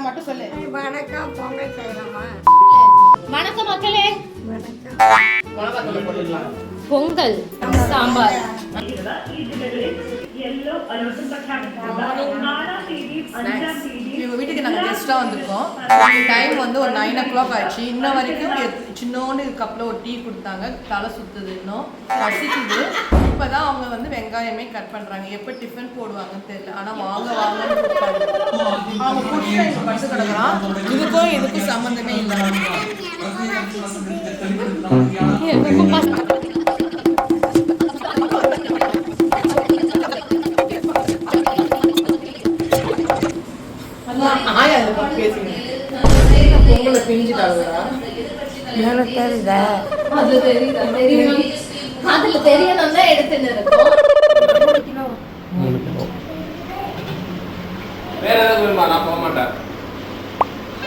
மட்டும் சொல்லு. வணக்கம், பொங்கல் செய்யலாமா? வணக்கம் மக்களே. வணக்கம். பொங்கல் சாம்பார். இவங்க வீட்டுக்கு நாங்கள் கெஸ்ட்டாக வந்திருக்கோம். டைம் வந்து ஒரு 9 o'clock ஆயிடுச்சு. இன்ன வரைக்கும் சின்னோண்டு கப்பில் ஒரு டீ கொடுத்தாங்க. தலை சுற்றுது, இன்னும் பசிக்குது. இப்போ தான் அவங்க வந்து வெங்காயமே கட் பண்ணுறாங்க. எப்போ டிஃபன் போடுவாங்கன்னு தெரியல. ஆனால் வாங்க வாங்கன்னு கூப்பிட்டாங்க. அவங்க புருஷன் இங்கே படுத்து கிடக்குறான். இதுக்கும் சம்மந்தமே இல்லை. பொங்கலை பிஞ்சிட்டாங்களா? தெரியுதா? அது தெரியும். அதுல தெரியணும் தான் எடுத்துன்னு இருக்கோம். வேற ஏதாவது வேணுமா? நான் போக மாட்டேன்.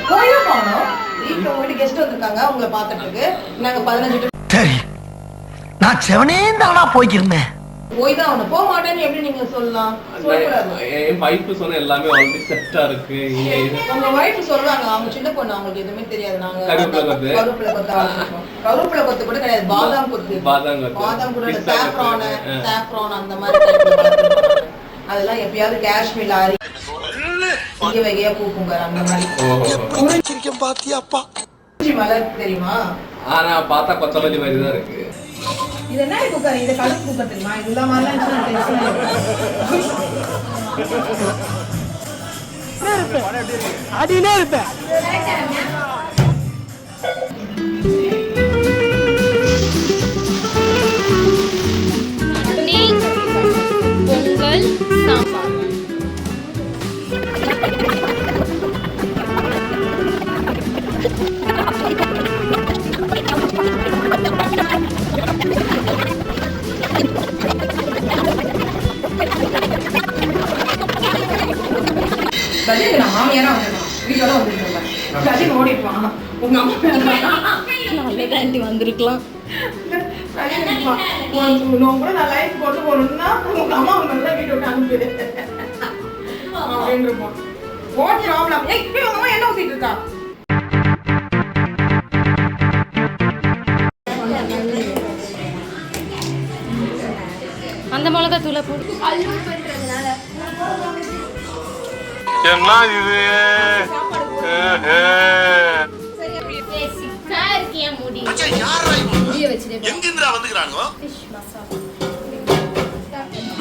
கோயிலும் போனோம். வீட்டில் போயிட்டு கெஸ்ட் வந்திருக்காங்க. அவங்கள பார்க்கறதுக்கு நாங்கள் 15 சரி, நான் செவனேந்தானா போய்க்கிருந்தேன். போய் தான் அவனை போக மாட்டேன்னு எப்படி நீங்க சொல்லலாம்? என் வைஃப் சொன்ன எல்லாமே ஆல்ரெடி செட்டா இருக்கு. உங்க வைஃப் சொல்றாங்க, அவங்க சின்ன பொண்ணு, அவங்களுக்கு எதுவுமே தெரியாது. நாங்க கருவேப்பிலை கொத்து கூட கிடையாது, பாதாம் கொத்து கூட சாஃப்ரான் அந்த மாதிரி அதெல்லாம் எப்பயாவது காஷ்மீர் லாரி இங்க வகையா பூக்குங்க அந்த மாதிரி. பாத்தியாப்பா மலர் தெரியுமா? ஆனா பார்த்தா கொத்தமல்லி மாதிரி தான் இருக்கு. இது என்ன குக்கர்? இது கலப்பு குக்கர் தெரியுமா? இந்த மாதிரிலாம் அடினே இருப்பேன். பொங்கல் சாம்பார். மாமியாரா வந்துருக்கான், வீட்டோட வந்துருக்காங்க. ஓடிப்பான் உங்க அம்மா வந்திருக்கலாம். கூட நான் லைஃப் கொண்டு போகணும்னா உங்க அம்மா நல்லா வீட்டை விட்டு அனுப்பிடு அப்படின்னு இருப்பான். ஓடிடுவாங்களாம். உங்க அம்மா என்ன ஊத்திட்டு இருக்கா? அந்த மிளகா தூளை போட்டு என்ன இது? எங்கிருந்தா வந்துக்கிறாங்க?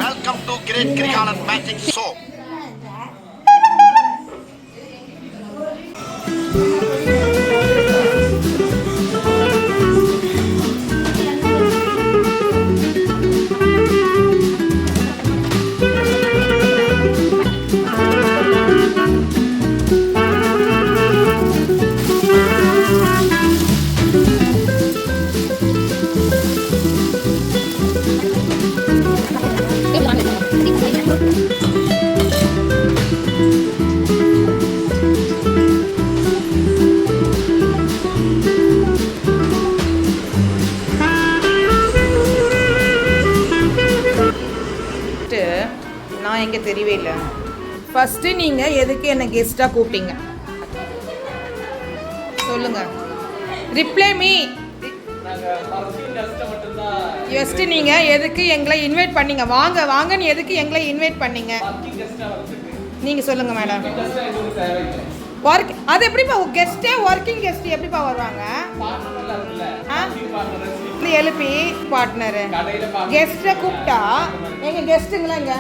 Welcome to great Kirikalan magic show. நான் எங்க தெரியவே இல்லை. ஃபர்ஸ்ட் நீங்க எதுக்கு என்ன கெஸ்டா கூப்பிட்டீங்க சொல்லுங்க. Reply me. ஃபர்ஸ்ட் நீங்க எதுக்கு எங்களை இன்வைட் பண்ணீங்க? வாங்க வாங்கன்னு எதுக்கு எங்களை இன்வைட் பண்ணீங்க நீங்க சொல்லுங்க மேடம். ஒர்க் அது எப்படிப்பா கெஸ்டே ஒர்க்கிங் கெஸ்ட் எப்படிப்பா வருவாங்க? எழுப்பி பார்ட்னரு கெஸ்ட்டை கூப்பிட்டா எங்க கெஸ்ட்டுங்களா? இங்க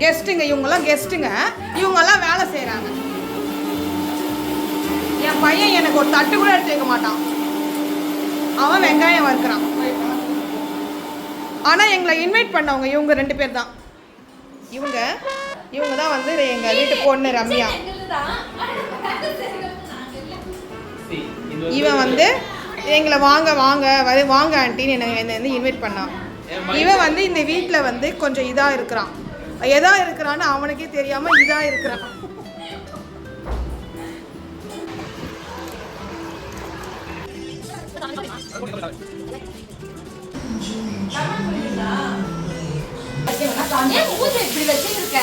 கெஸ்ட்டுங்க, இவங்கெல்லாம் கெஸ்ட்டுங்க. இவங்கெல்லாம் வேலை செய்கிறாங்க. என் பையன் எனக்கு ஒரு தட்டு கூட எடுத்து வைக்க மாட்டான். அவன் வெங்காயம் வறுக்கிறான். ஆனால் எங்களை இன்வைட் பண்ணவங்க இவங்க 2 பேர் தான். இவங்க தான் வந்து எங்கள் வீட்டு பொண்ணு ரம்யா. இவன் வந்து எங்களை வாங்க வாங்க வாங்க ஆண்டின்னு என்னை வந்து இன்வைட் பண்ணான். இவன் வந்து இந்த வீட்டில் வந்து கொஞ்சம் இதாக இருக்கிறான். எதா இருக்கிறான்னு அவனுக்கே தெரியாம இதா இருக்கிறான். இப்படி வச்சிருக்க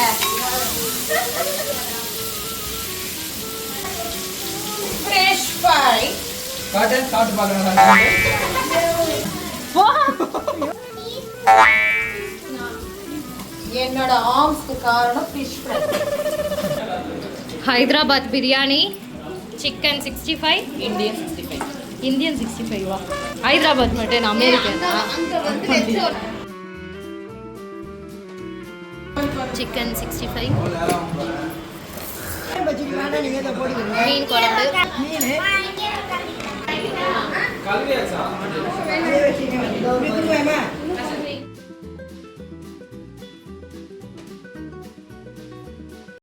ஃப்ரெஷ் ஃப்ரை. காட்டன் சாப்பிட்டு பார்க்கணும். என்னோட ஆர்ம்ஸ்க்கு காரணம் fish fry. Hyderabad biryani, chicken 65, Indian 65. Indian 65வா? ஹைதராபாத் மட்டன் அமெரிக்கனா? சிக்கன் 65, மீன் குழம்பு, கல்வியாச்சா?